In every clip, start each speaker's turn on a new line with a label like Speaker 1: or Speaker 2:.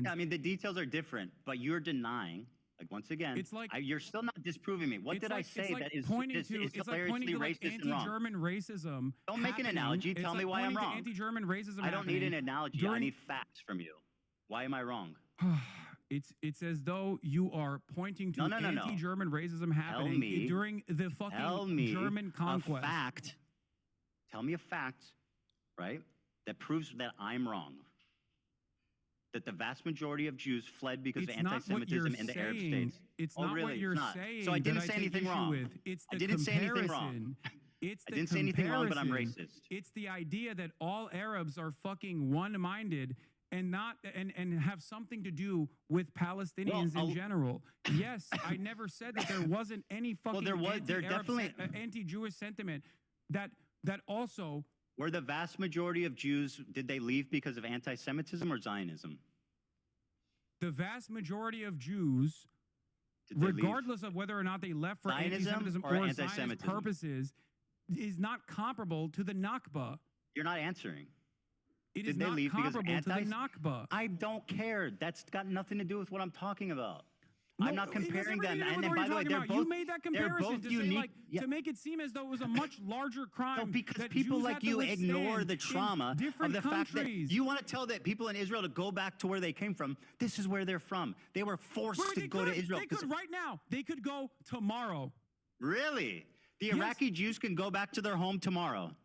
Speaker 1: Yeah, I mean, the details are different, but you're denying. Like, once again,
Speaker 2: it's like
Speaker 1: you're still not disproving me. What did I say that is hilariously racist and wrong?
Speaker 2: Anti-German racism.
Speaker 1: Don't make an analogy. Tell me why I'm wrong.
Speaker 2: Anti-German racism.
Speaker 1: I don't need an analogy. I need facts from you. Why am I wrong?
Speaker 2: It's as though you are pointing to anti-German racism happening during the fucking German conquest.
Speaker 1: A fact. Tell me a fact, right, that proves that I'm wrong. That the vast majority of Jews fled because of anti-Semitism in the Arab states.
Speaker 2: It's not what you're saying.
Speaker 1: So I didn't say anything wrong.
Speaker 2: I didn't say anything wrong.
Speaker 1: I didn't say anything wrong, but I'm racist.
Speaker 2: It's the idea that all Arabs are fucking one-minded and have something to do with Palestinians in general. Yes, I never said that there wasn't any fucking anti-Jewish sentiment that also.
Speaker 1: Were the vast majority of Jews, did they leave because of anti-Semitism or Zionism?
Speaker 2: The vast majority of Jews, regardless of whether or not they left for anti-Semitism or Zionist purposes, is not comparable to the Nakba.
Speaker 1: You're not answering.
Speaker 2: It is not comparable to the Nakba.
Speaker 1: I don't care. That's got nothing to do with what I'm talking about. No, I'm not comparing them.
Speaker 2: And by the way, you made that comparison to unique, to make it seem as though it was a much larger crime.
Speaker 1: No, because people like you ignore the trauma of the fact that you want to tell that people in Israel to go back to where they came from. This is where they're from. They were forced to go to Israel.
Speaker 2: They could right now. They could go tomorrow.
Speaker 1: Really? The Iraqi Jews can go back to their home tomorrow.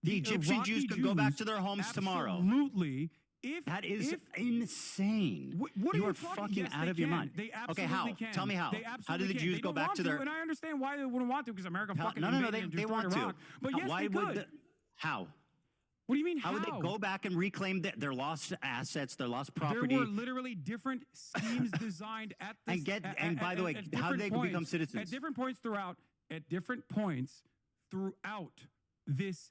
Speaker 1: The Egyptian Jews can go back to their homes tomorrow.
Speaker 2: Absolutely.
Speaker 1: That is insane.
Speaker 2: What
Speaker 1: you are fucking out of your mind.
Speaker 2: They absolutely can.
Speaker 1: Tell me how. How did the Jews go back to their?
Speaker 2: And I understand why they wouldn't want to, because America fucking invaded and destroyed Iraq. But yes, they could.
Speaker 1: How?
Speaker 2: What do you mean
Speaker 1: how? How would they go back and reclaim their lost assets, their lost property?
Speaker 2: There were literally different schemes designed at this.
Speaker 1: And by the way, how did they become citizens?
Speaker 2: At different points throughout this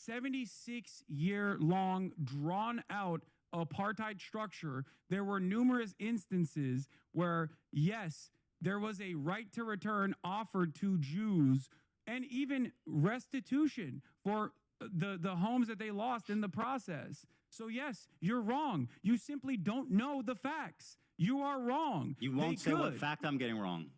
Speaker 2: 76-year-long, drawn-out apartheid structure, there were numerous instances where, yes, there was a right to return offered to Jews and even restitution for the homes that they lost in the process. So, yes, you're wrong. You simply don't know the facts. You are wrong.
Speaker 1: You won't say what fact I'm getting wrong.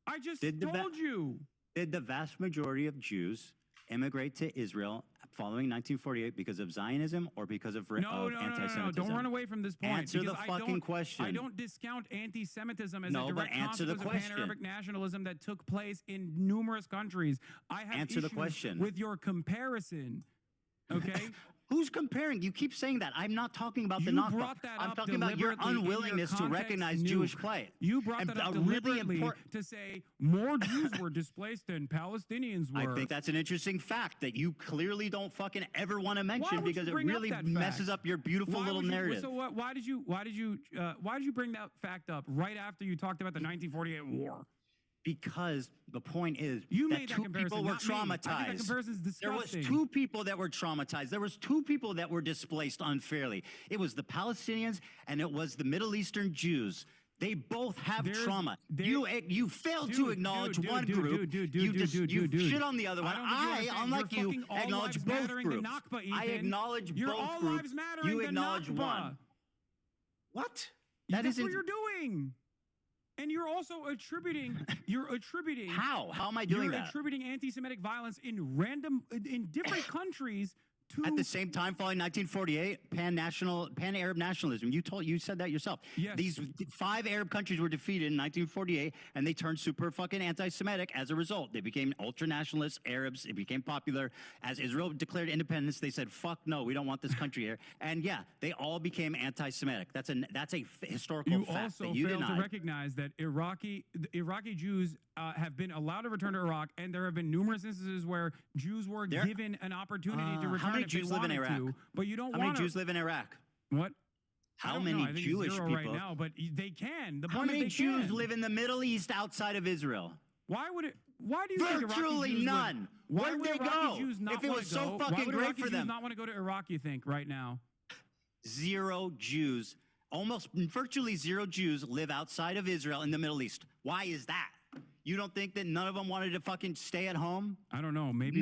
Speaker 2: I just told you.
Speaker 1: Did the vast majority of Jews immigrate to Israel following 1948 because of Zionism or because of anti-Semitism?
Speaker 2: No. Don't run away from this point.
Speaker 1: Answer the fucking question.
Speaker 2: I don't discount anti-Semitism as a direct consequence of pan-Arabic nationalism that took place in numerous countries. I have issues with your comparison. Okay?
Speaker 1: Who's comparing? You keep saying that. I'm not talking about the Nakba. I'm talking about your unwillingness to recognize Jewish plight.
Speaker 2: You brought that up deliberately to say more Jews were displaced than Palestinians were.
Speaker 1: I think that's an interesting fact that you clearly don't fucking ever want to mention because it really messes up your beautiful little narrative.
Speaker 2: So why did you bring that fact up right after you talked about the 1948 war?
Speaker 1: Because the point is
Speaker 2: that
Speaker 1: two people were traumatized.
Speaker 2: I think that comparison's disgusting.
Speaker 1: There was two people that were traumatized. There was two people that were displaced unfairly. It was the Palestinians and it was the Middle Eastern Jews. They both have trauma. You failed to acknowledge one group. You shit on the other one. I, unlike you, acknowledge both groups. I acknowledge both groups. You acknowledge one. What?
Speaker 2: That's what you're doing. And you're also attributing.
Speaker 1: How? How am I doing that?
Speaker 2: You're attributing anti-Semitic violence in different countries to.
Speaker 1: At the same time, following 1948, pan-Arab nationalism. You said that yourself.
Speaker 2: Yes.
Speaker 1: These 5 Arab countries were defeated in 1948, and they turned super fucking anti-Semitic as a result. They became ultra-nationalist Arabs. It became popular. As Israel declared independence, they said, "Fuck no, we don't want this country here." And yeah, they all became anti-Semitic. That's a historical fact that you denied.
Speaker 2: You also failed to recognize that Iraqi Jews have been allowed to return to Iraq, and there have been numerous instances where Jews were given an opportunity to return.
Speaker 1: How many Jews live in Iraq?
Speaker 2: But you don't want.
Speaker 1: How many Jews live in Iraq?
Speaker 2: What?
Speaker 1: How many Jewish people
Speaker 2: right now? But they can.
Speaker 1: How many Jews live in the Middle East outside of Israel?
Speaker 2: Why would it? Why do you
Speaker 1: virtually
Speaker 2: think
Speaker 1: none? Where'd they go? If it was so fucking great for them,
Speaker 2: Jews not want to go to Iraq? You think right now?
Speaker 1: 0 Jews, almost virtually 0 Jews live outside of Israel in the Middle East. Why is that? You don't think that none of them wanted to fucking stay at home?
Speaker 2: I don't know. Maybe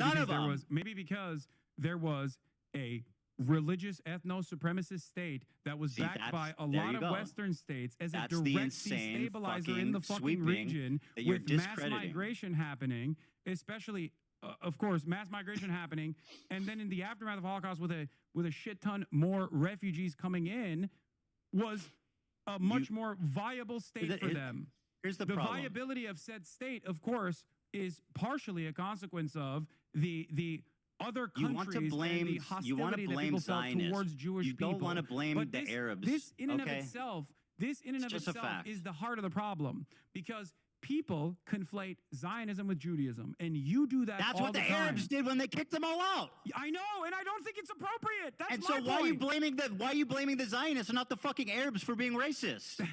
Speaker 2: because there was a religious ethno-supremacist state that was backed by a lot of Western states as a direct destabilizer in the fucking region with mass migration happening, especially, of course, mass migration happening, and then in the aftermath of the Holocaust with a shit ton more refugees coming in, was a much more viable state for them.
Speaker 1: Here's the problem.
Speaker 2: Viability of said state, of course, is partially a consequence of the other countries and the hostility that people felt towards Jewish people.
Speaker 1: You don't want to blame the Arabs.
Speaker 2: This in and of itself is the heart of the problem, because people conflate Zionism with Judaism, and you do that.
Speaker 1: That's what the Arabs did when they kicked them all out.
Speaker 2: I know, and I don't think it's appropriate. That's
Speaker 1: my point. Why are you blaming the Zionists and not the fucking Arabs for being racist?